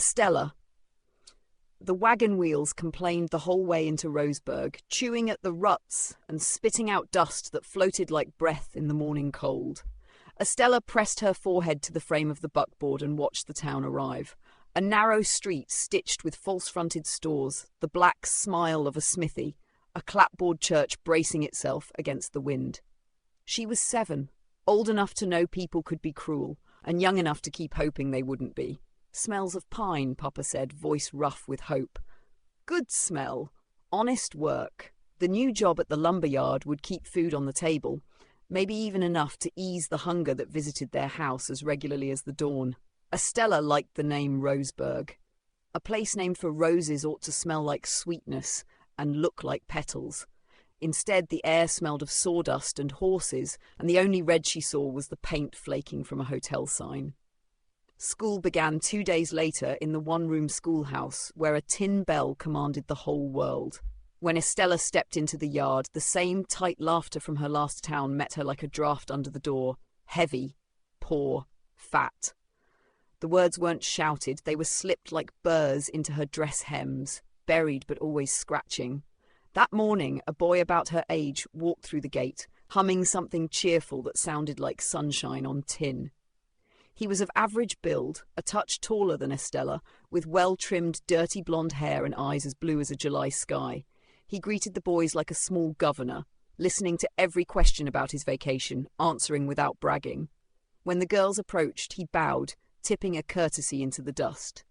Stella. The wagon wheels complained the whole way into Roseburg, chewing at the ruts and spitting out dust that floated like breath in the morning cold. Estella pressed her forehead to the frame of the buckboard and watched the town arrive. A narrow street stitched with false-fronted stores, the black smile of a smithy, a clapboard church bracing itself against the wind. She was 7, old enough to know people could be cruel, and young enough to keep hoping they wouldn't be. "Smells of pine," Papa said, voice rough with hope. Good smell. Honest work. The new job at the lumber yard would keep food on the table, maybe even enough to ease the hunger that visited their house as regularly as the dawn. Estella liked the name Roseburg. A place named for roses ought to smell like sweetness and look like petals. Instead, the air smelled of sawdust and horses, and the only red she saw was the paint flaking from a hotel sign. School began 2 days later in the one-room schoolhouse, where a tin bell commanded the whole world. When Estella stepped into the yard, the same tight laughter from her last town met her like a draft under the door. Heavy, poor, fat. The words weren't shouted, they were slipped like burrs into her dress hems, buried but always scratching. That morning, a boy about her age walked through the gate, humming something cheerful that sounded like sunshine on tin. He was of average build, a touch taller than Estella, with well-trimmed, dirty blonde hair and eyes as blue as a July sky. He greeted the boys like a small governor, listening to every question about his vacation, answering without bragging. When the girls approached, he bowed, tipping a courtesy into the dust.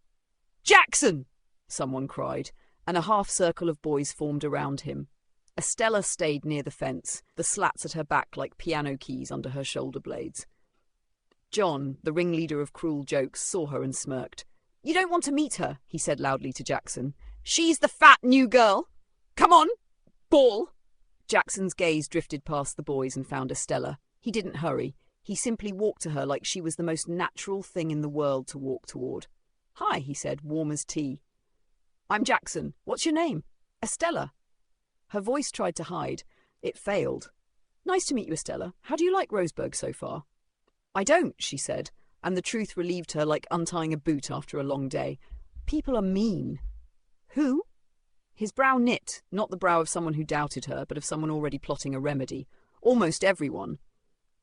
"Jackson!" someone cried, and a half-circle of boys formed around him. Estella stayed near the fence, the slats at her back like piano keys under her shoulder blades. John, the ringleader of cruel jokes, saw her and smirked. "You don't want to meet her," he said loudly to Jackson. "She's the fat new girl. Come on, ball." Jackson's gaze drifted past the boys and found Estella. He didn't hurry. He simply walked to her like she was the most natural thing in the world to walk toward. "Hi," he said, warm as tea. "I'm Jackson. What's your name?" "Estella." Her voice tried to hide. It failed. "Nice to meet you, Estella. How do you like Roseburg so far?" "I don't," she said, and the truth relieved her like untying a boot after a long day. "People are mean." "Who?" His brow knit, not the brow of someone who doubted her, but of someone already plotting a remedy. "Almost everyone."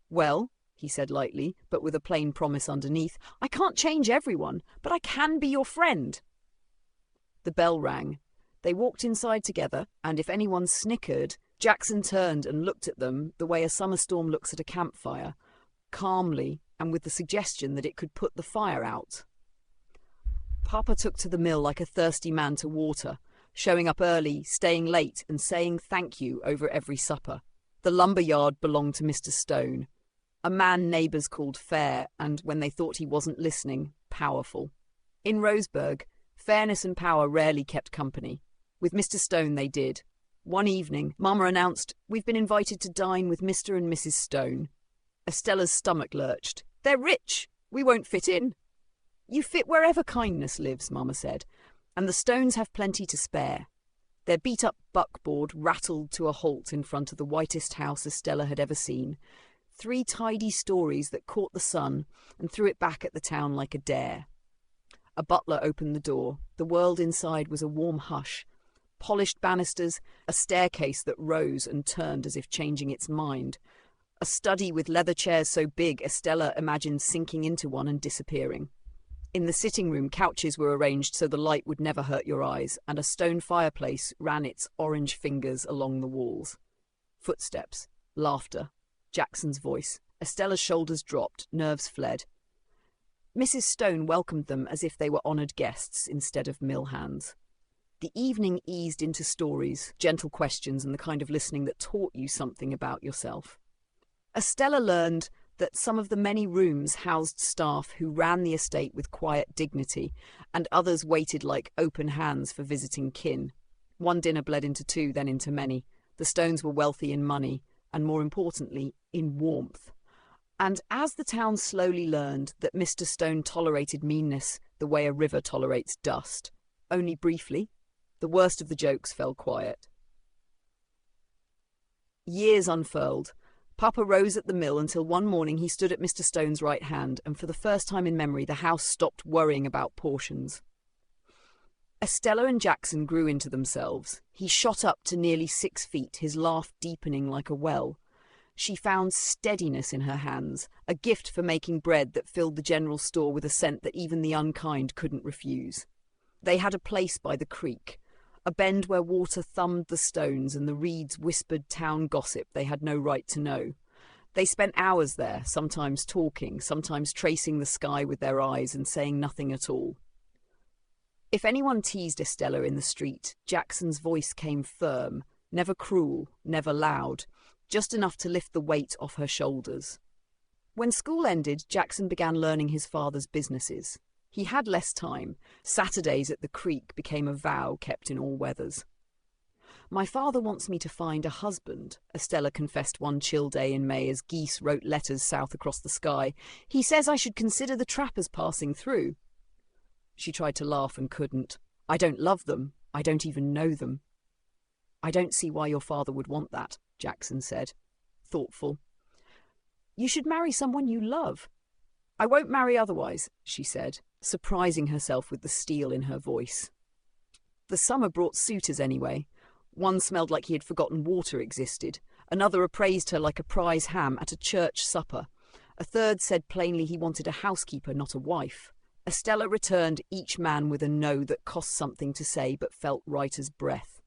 "Well," he said lightly, but with a plain promise underneath, "I can't change everyone, but I can be your friend." The bell rang. They walked inside together, and if anyone snickered, Jackson turned and looked at them the way a summer storm looks at a campfire, calmly and with the suggestion that it could put the fire out. Papa took to the mill like a thirsty man to water, showing up early, staying late, and saying thank you over every supper. The lumber yard belonged to Mr. Stone, a man neighbours called Fair, and when they thought he wasn't listening, powerful. In Roseburg, fairness and power rarely kept company. With Mr. Stone they did. One evening, Mama announced, "We've been invited to dine with Mr. and Mrs. Stone." Estella's stomach lurched. "They're rich. We won't fit in." "You fit wherever kindness lives," Mama said, "and the Stones have plenty to spare." Their beat-up buckboard rattled to a halt in front of the whitest house Estella had ever seen. 3 tidy stories that caught the sun and threw it back at the town like a dare. A butler opened the door. The world inside was a warm hush. Polished banisters, a staircase that rose and turned as if changing its mind. A study with leather chairs so big Estella imagined sinking into one and disappearing. In the sitting room, couches were arranged so the light would never hurt your eyes, and a stone fireplace ran its orange fingers along the walls. Footsteps, laughter, Jackson's voice. Estella's shoulders dropped, nerves fled. Mrs. Stone welcomed them as if they were honoured guests instead of mill hands. The evening eased into stories, gentle questions, and the kind of listening that taught you something about yourself. Estella learned that some of the many rooms housed staff who ran the estate with quiet dignity, and others waited like open hands for visiting kin. One dinner bled into 2, then into many. The Stones were wealthy in money, and more importantly, in warmth. And as the town slowly learned that Mr. Stone tolerated meanness the way a river tolerates dust, only briefly, the worst of the jokes fell quiet. Years unfurled. Papa rose at the mill until one morning he stood at Mr. Stone's right hand, and for the first time in memory the house stopped worrying about portions. Estella and Jackson grew into themselves. He shot up to nearly 6 feet, his laugh deepening like a well. She found steadiness in her hands, a gift for making bread that filled the general store with a scent that even the unkind couldn't refuse. They had a place by the creek, a bend where water thumbed the stones and the reeds whispered town gossip they had no right to know. They spent hours there, sometimes talking, sometimes tracing the sky with their eyes and saying nothing at all. If anyone teased Estella in the street, Jackson's voice came firm, never cruel, never loud, just enough to lift the weight off her shoulders. When school ended, Jackson began learning his father's businesses. He had less time. Saturdays at the creek became a vow kept in all weathers. "My father wants me to find a husband," Estella confessed one chill day in May as geese wrote letters south across the sky. "He says I should consider the trappers passing through." She tried to laugh and couldn't. "I don't love them. I don't even know them." "I don't see why your father would want that," Jackson said, thoughtful. "You should marry someone you love." "I won't marry otherwise," she said, surprising herself with the steel in her voice. The summer brought suitors anyway. One smelled like he had forgotten water existed. Another appraised her like a prize ham at a church supper. A third said plainly he wanted a housekeeper, not a wife. Estella returned each man with a no that cost something to say but felt right as breath.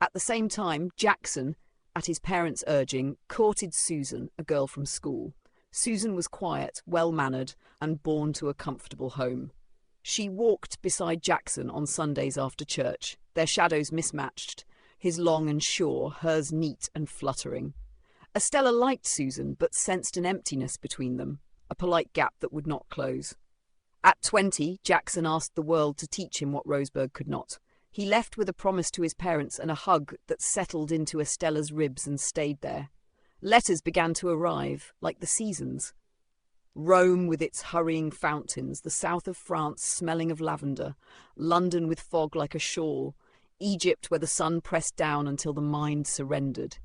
At the same time, Jackson, at his parents' urging, courted Susan, a girl from school. Susan was quiet, well-mannered, and born to a comfortable home. She walked beside Jackson on Sundays after church, their shadows mismatched, his long and sure, hers neat and fluttering. Estella liked Susan, but sensed an emptiness between them, a polite gap that would not close. At 20, Jackson asked the world to teach him what Roseburg could not. He left with a promise to his parents and a hug that settled into Estella's ribs and stayed there. Letters began to arrive, like the seasons. Rome with its hurrying fountains, the south of France smelling of lavender, London with fog like a shawl, Egypt where the sun pressed down until the mind surrendered.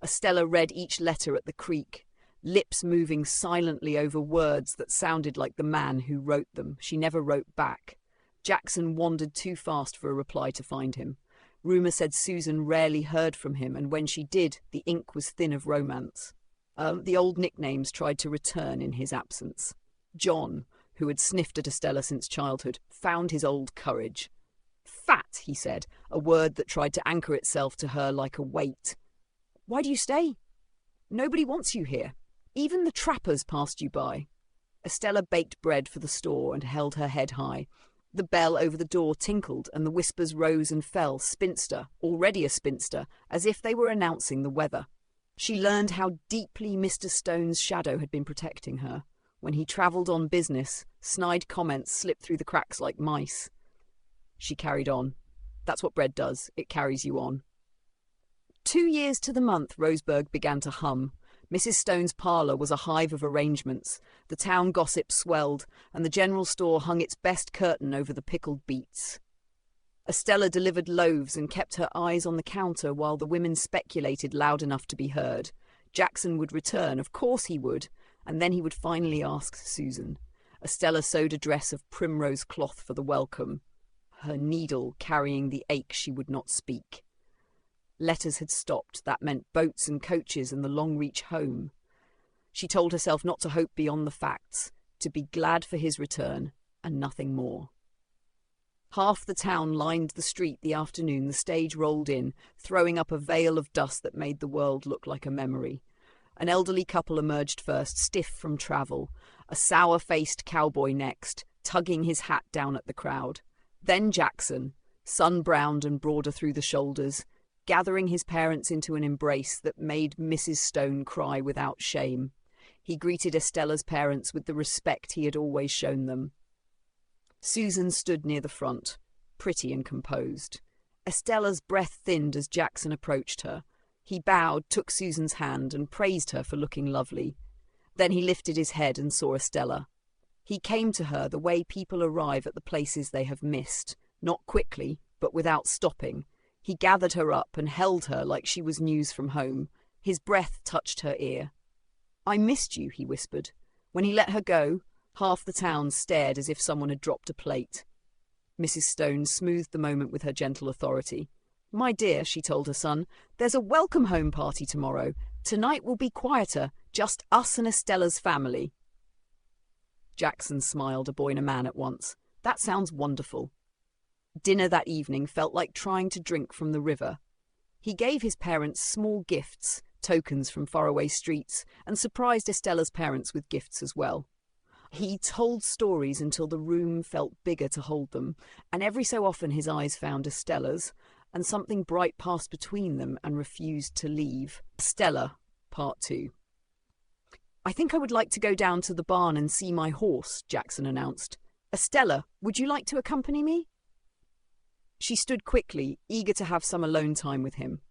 Estella read each letter at the creek, lips moving silently over words that sounded like the man who wrote them. She never wrote back. Jackson wandered too fast for a reply to find him. Rumour said Susan rarely heard from him, and when she did, the ink was thin of romance. The old nicknames tried to return in his absence. John, who had sniffed at Estella since childhood, found his old courage. "Fat," he said, a word that tried to anchor itself to her like a weight. "Why do you stay?" "Nobody wants you here. Even the trappers passed you by." Estella baked bread for the store and held her head high. The bell over the door tinkled and the whispers rose and fell, spinster, already a spinster, as if they were announcing the weather. She learned how deeply Mr. Stone's shadow had been protecting her. When he travelled on business, snide comments slipped through the cracks like mice. She carried on. That's what bread does. It carries you on. 2 years to the month, Roseburg began to hum. Mrs. Stone's parlour was a hive of arrangements. The town gossip swelled, and the general store hung its best curtain over the pickled beets. Estella delivered loaves and kept her eyes on the counter while the women speculated loud enough to be heard. Jackson would return, of course he would, and then he would finally ask Susan. Estella sewed a dress of primrose cloth for the welcome, her needle carrying the ache she would not speak. Letters had stopped. That meant boats and coaches and the long reach home. She told herself not to hope beyond the facts, to be glad for his return, and nothing more. Half the town lined the street the afternoon the stage rolled in, throwing up a veil of dust that made the world look like a memory. An elderly couple emerged first, stiff from travel, a sour-faced cowboy next, tugging his hat down at the crowd. Then Jackson, sun-browned and broader through the shoulders, gathering his parents into an embrace that made Mrs. Stone cry without shame. He greeted Estella's parents with the respect he had always shown them. Susan stood near the front, pretty and composed. Estella's breath thinned as Jackson approached her. He bowed, took Susan's hand, and praised her for looking lovely. Then he lifted his head and saw Estella. He came to her the way people arrive at the places they have missed, not quickly, but without stopping. He gathered her up and held her like she was news from home. His breath touched her ear. "I missed you," he whispered. When he let her go, half the town stared as if someone had dropped a plate. Mrs. Stone smoothed the moment with her gentle authority. "My dear," she told her son, "there's a welcome home party tomorrow. Tonight will be quieter, just us and Estella's family." Jackson smiled, a boy and a man at once. "That sounds wonderful." Dinner that evening felt like trying to drink from the river. He gave his parents small gifts, tokens from faraway streets, and surprised Estella's parents with gifts as well. He told stories until the room felt bigger to hold them, and every so often his eyes found Estella's, and something bright passed between them and refused to leave. Estella, Part 2. "I think I would like to go down to the barn and see my horse," Jackson announced. "Estella, would you like to accompany me?" She stood quickly, eager to have some alone time with him.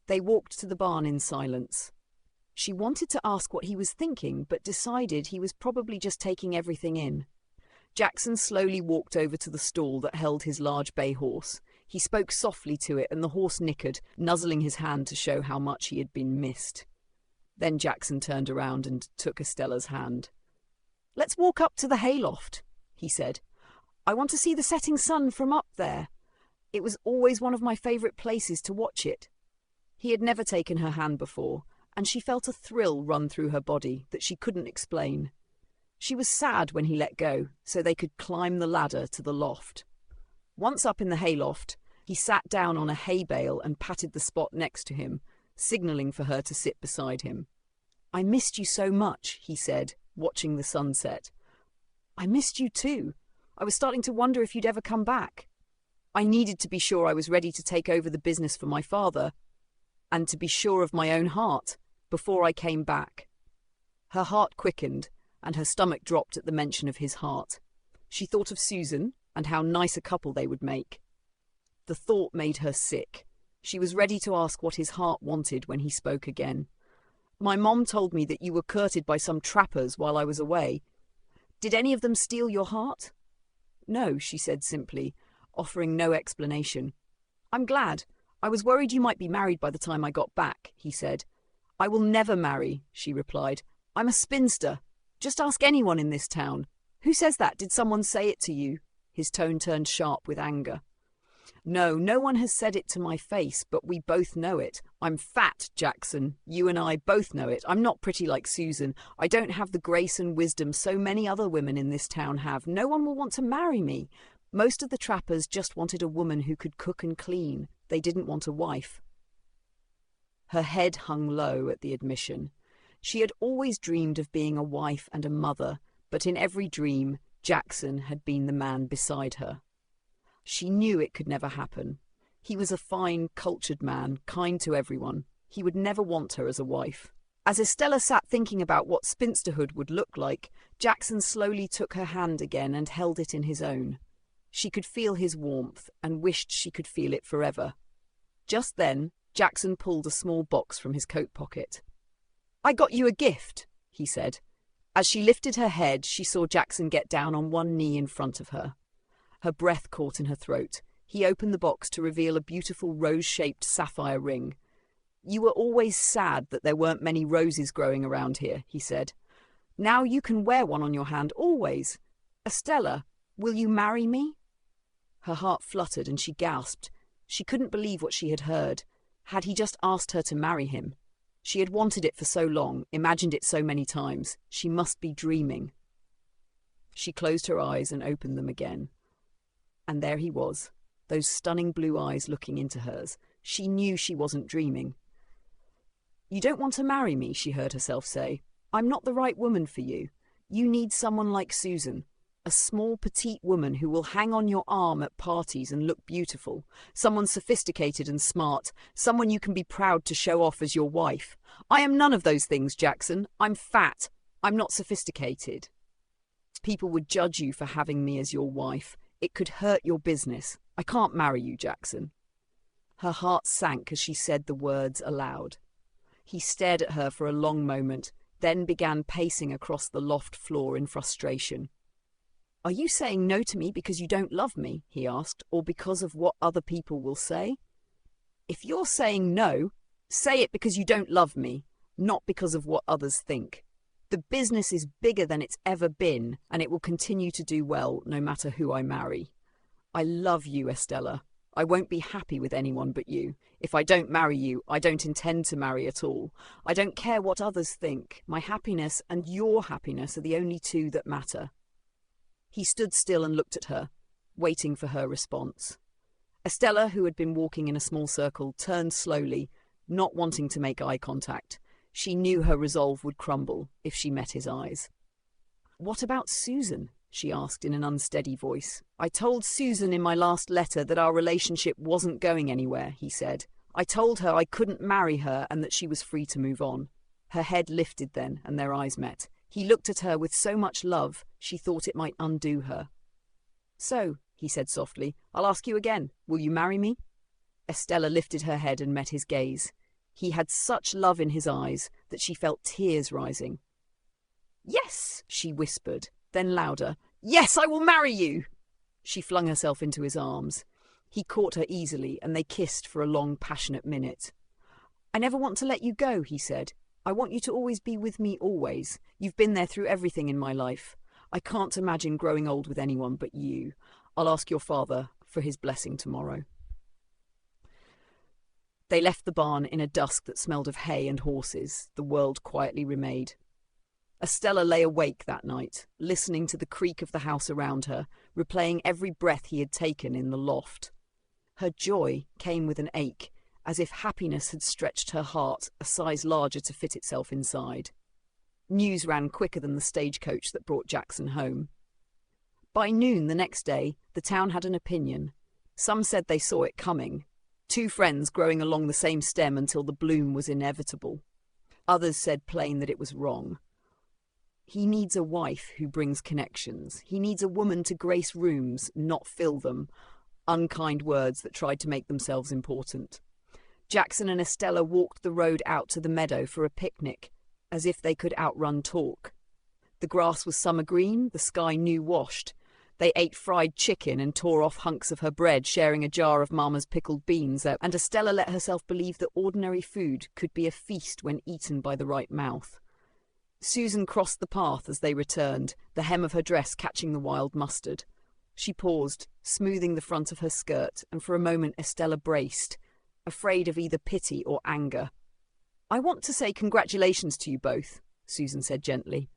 They walked to the barn in silence. She wanted to ask what he was thinking, but decided he was probably just taking everything in. Jackson slowly walked over to the stall that held his large bay horse. He spoke softly to it, and the horse nickered, nuzzling his hand to show how much he had been missed. Then Jackson turned around and took Estella's hand. "Let's walk up to the hayloft," he said. "I want to see the setting sun from up there. It was always one of my favourite places to watch it." He had never taken her hand before, and she felt a thrill run through her body that she couldn't explain. She was sad when he let go, so they could climb the ladder to the loft. Once up in the hayloft, he sat down on a hay bale and patted the spot next to him, signalling for her to sit beside him. "I missed you so much," he said, watching the sunset. "I missed you too. I was starting to wonder if you'd ever come back. I needed to be sure I was ready to take over the business for my father, and to be sure of my own heart, before I came back." Her heart quickened, and her stomach dropped at the mention of his heart. She thought of Susan, and how nice a couple they would make. The thought made her sick. She was ready to ask what his heart wanted when he spoke again. "My mom told me that you were courted by some trappers while I was away. Did any of them steal your heart?" "No," she said simply, offering no explanation. "I'm glad. I was worried you might be married by the time I got back," he said. "I will never marry," she replied. "I'm a spinster. Just ask anyone in this town. Who says that? Did someone say it to you?" His tone turned sharp with anger. "No, no one has said it to my face, but we both know it. I'm fat, Jackson. You and I both know it. I'm not pretty like Susan. I don't have the grace and wisdom so many other women in this town have. No one will want to marry me. Most of the trappers just wanted a woman who could cook and clean. They didn't want a wife." Her head hung low at the admission. She had always dreamed of being a wife and a mother, but in every dream, Jackson had been the man beside her. She knew it could never happen. He was a fine, cultured man, kind to everyone. He would never want her as a wife. As Estella sat thinking about what spinsterhood would look like, Jackson slowly took her hand again and held it in his own. She could feel his warmth and wished she could feel it forever. Just then, Jackson pulled a small box from his coat pocket. "I got you a gift," he said. As she lifted her head, she saw Jackson get down on one knee in front of her. Her breath caught in her throat. He opened the box to reveal a beautiful rose-shaped sapphire ring. "You were always sad that there weren't many roses growing around here," he said. "Now you can wear one on your hand always. Estella, will you marry me?" Her heart fluttered and she gasped. She couldn't believe what she had heard. Had he just asked her to marry him? She had wanted it for so long, imagined it so many times. She must be dreaming. She closed her eyes and opened them again. And there he was, those stunning blue eyes looking into hers. She knew she wasn't dreaming. "You don't want to marry me," she heard herself say. "I'm not the right woman for you. You need someone like Susan. A small, petite woman who will hang on your arm at parties and look beautiful. Someone sophisticated and smart. Someone you can be proud to show off as your wife. I am none of those things, Jackson. I'm fat. I'm not sophisticated. People would judge you for having me as your wife. It could hurt your business. I can't marry you, Jackson." Her heart sank as she said the words aloud. He stared at her for a long moment, then began pacing across the loft floor in frustration. "Are you saying no to me because you don't love me?" he asked, "or because of what other people will say?" "If you're saying no, say it because you don't love me, not because of what others think. The business is bigger than it's ever been, and it will continue to do well no matter who I marry. I love you, Estella. I won't be happy with anyone but you. If I don't marry you, I don't intend to marry at all. I don't care what others think. My happiness and your happiness are the only two that matter." He stood still and looked at her, waiting for her response. Estella, who had been walking in a small circle, turned slowly, not wanting to make eye contact. She knew her resolve would crumble if she met his eyes. "What about Susan?" she asked in an unsteady voice. "I told Susan in my last letter that our relationship wasn't going anywhere," he said. "I told her I couldn't marry her and that she was free to move on." Her head lifted then, and their eyes met. He looked at her with so much love, she thought it might undo her. "So," he said softly, "I'll ask you again. Will you marry me?" Estella lifted her head and met his gaze. He had such love in his eyes that she felt tears rising. "Yes," she whispered, then louder, "Yes, I will marry you!" She flung herself into his arms. He caught her easily, and they kissed for a long, passionate minute. "I never want to let you go," he said. "I want you to always be with me, always. You've been there through everything in my life. I can't imagine growing old with anyone but you. I'll ask your father for his blessing tomorrow." They left the barn in a dusk that smelled of hay and horses. The world quietly remade. Estella lay awake that night, listening to the creak of the house around her, replaying every breath he had taken in the loft. Her joy came with an ache, as if happiness had stretched her heart a size larger to fit itself inside. News ran quicker than the stagecoach that brought Jackson home. By noon the next day, the town had an opinion. Some said they saw it coming, two friends growing along the same stem until the bloom was inevitable. Others said plain that it was wrong. He needs a wife who brings connections. He needs a woman to grace rooms, not fill them. Unkind words that tried to make themselves important. Jackson and Estella walked the road out to the meadow for a picnic, as if they could outrun talk. The grass was summer green, the sky new washed. They ate fried chicken and tore off hunks of her bread, sharing a jar of Mama's pickled beans, and Estella let herself believe that ordinary food could be a feast when eaten by the right mouth. Susan crossed the path as they returned, the hem of her dress catching the wild mustard. She paused, smoothing the front of her skirt, and for a moment Estella braced, afraid of either pity or anger. "I want to say congratulations to you both," Susan said gently.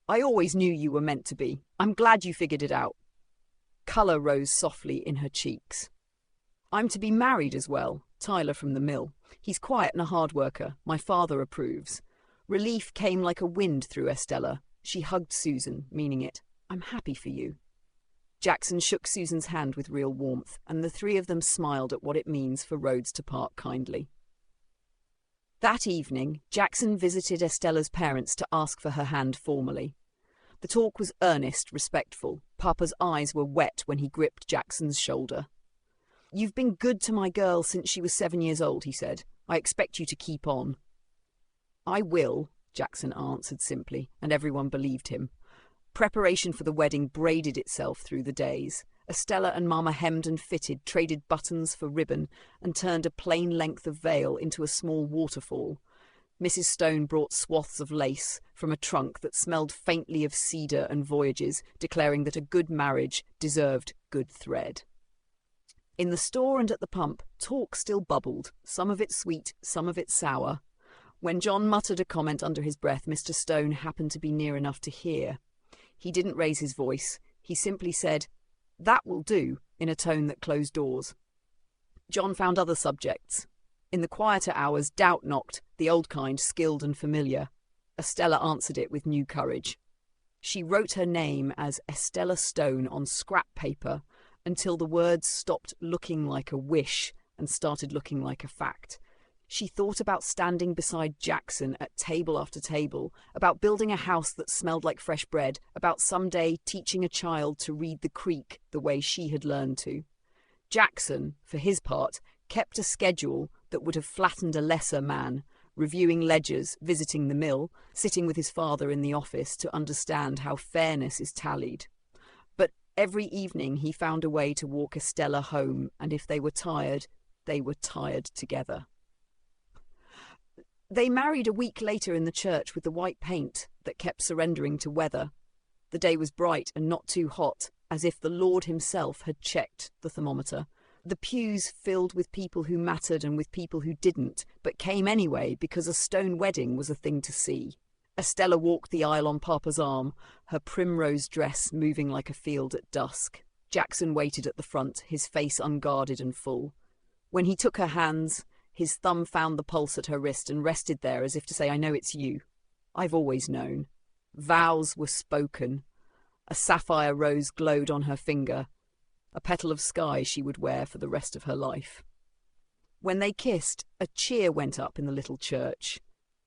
"I always knew you were meant to be. I'm glad you figured it out." Colour rose softly in her cheeks. "I'm to be married as well, Tyler from the mill. He's quiet and a hard worker. My father approves." Relief came like a wind through Estella. She hugged Susan, meaning it. "I'm happy for you." Jackson shook Susan's hand with real warmth, and the three of them smiled at what it means for roads to part kindly. That evening, Jackson visited Estella's parents to ask for her hand formally. The talk was earnest, respectful. Papa's eyes were wet when he gripped Jackson's shoulder. "You've been good to my girl since she was 7 years old," he said. "I expect you to keep on." "I will," Jackson answered simply, and everyone believed him. Preparation for the wedding braided itself through the days. Estella and Mama hemmed and fitted, traded buttons for ribbon, and turned a plain length of veil into a small waterfall. Mrs. Stone brought swaths of lace from a trunk that smelled faintly of cedar and voyages, declaring that a good marriage deserved good thread. In the store and at the pump, talk still bubbled, some of it sweet, some of it sour. When John muttered a comment under his breath, Mr. Stone happened to be near enough to hear. He didn't raise his voice. He simply said, "That will do," in a tone that closed doors. John found other subjects. In the quieter hours, doubt knocked, the old kind, skilled and familiar. Estella answered it with new courage. She wrote her name as Estella Stone on scrap paper until the words stopped looking like a wish and started looking like a fact. She thought about standing beside Jackson at table after table, about building a house that smelled like fresh bread, about someday teaching a child to read the creek the way she had learned to. Jackson, for his part, kept a schedule that would have flattened a lesser man, reviewing ledgers, visiting the mill, sitting with his father in the office to understand how fairness is tallied. But every evening he found a way to walk Estella home, and if they were tired together. They married a week later in the church with the white paint that kept surrendering to weather. The day was bright and not too hot, as if the Lord himself had checked the thermometer. The pews filled with people who mattered and with people who didn't, but came anyway because a stone wedding was a thing to see. Estella walked the aisle on Papa's arm, her primrose dress moving like a field at dusk. Jackson waited at the front, his face unguarded and full. When he took her hands, his thumb found the pulse at her wrist and rested there as if to say, "I know it's you. I've always known." Vows were spoken. A sapphire rose glowed on her finger, a petal of sky she would wear for the rest of her life. When they kissed, a cheer went up in the little church,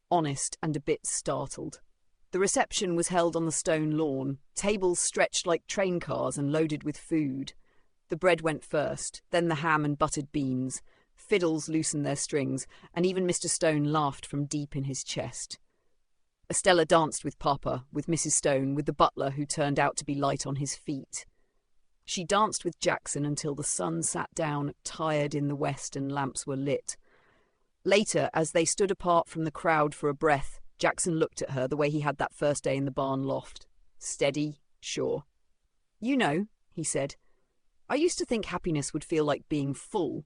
honest and a bit startled. The reception was held on the stone lawn, tables stretched like train cars and loaded with food. The bread went first, then the ham and buttered beans. Fiddles loosened their strings, and even Mr. Stone laughed from deep in his chest. Estella danced with Papa, with Mrs. Stone, with the butler who turned out to be light on his feet. She danced with Jackson until the sun sat down, tired in the west, and lamps were lit. Later, as they stood apart from the crowd for a breath, Jackson looked at her the way he had that first day in the barn loft. Steady, sure. "You know," he said, "I used to think happiness would feel like being full.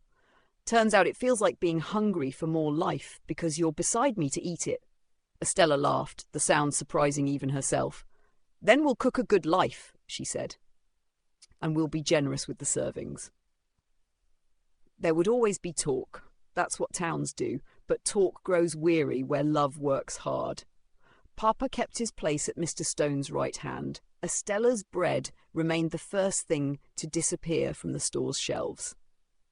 Turns out it feels like being hungry for more life because you're beside me to eat it." Estella laughed, the sound surprising even herself. "Then we'll cook a good life," she said, "and we'll be generous with the servings." There would always be talk. That's what towns do, but talk grows weary where love works hard. Papa kept his place at Mr. Stone's right hand. Estella's bread remained the first thing to disappear from the store's shelves.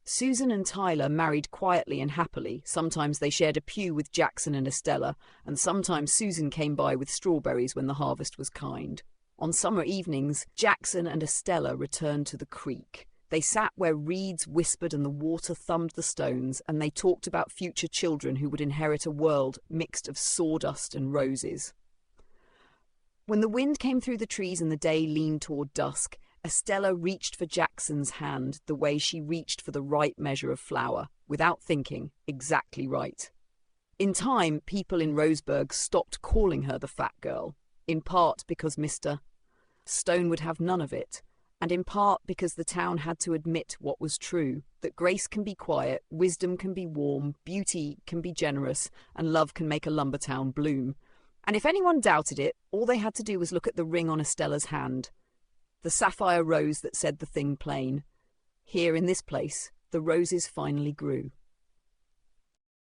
Susan and Tyler married quietly and happily. Sometimes they shared a pew with Jackson and Estella, and sometimes Susan came by with strawberries when the harvest was kind. On summer evenings, Jackson and Estella returned to the creek. They sat where reeds whispered and the water thumbed the stones, and they talked about future children who would inherit a world mixed of sawdust and roses. When the wind came through the trees and the day leaned toward dusk, Estella reached for Jackson's hand the way she reached for the right measure of flour, without thinking, exactly right. In time, people in Roseburg stopped calling her the fat girl, in part because Mr. Stone would have none of it, and in part because the town had to admit what was true, that grace can be quiet, wisdom can be warm, beauty can be generous, and love can make a lumber town bloom. And if anyone doubted it, all they had to do was look at the ring on Estella's hand, the sapphire rose that said the thing plain. Here in this place, the roses finally grew.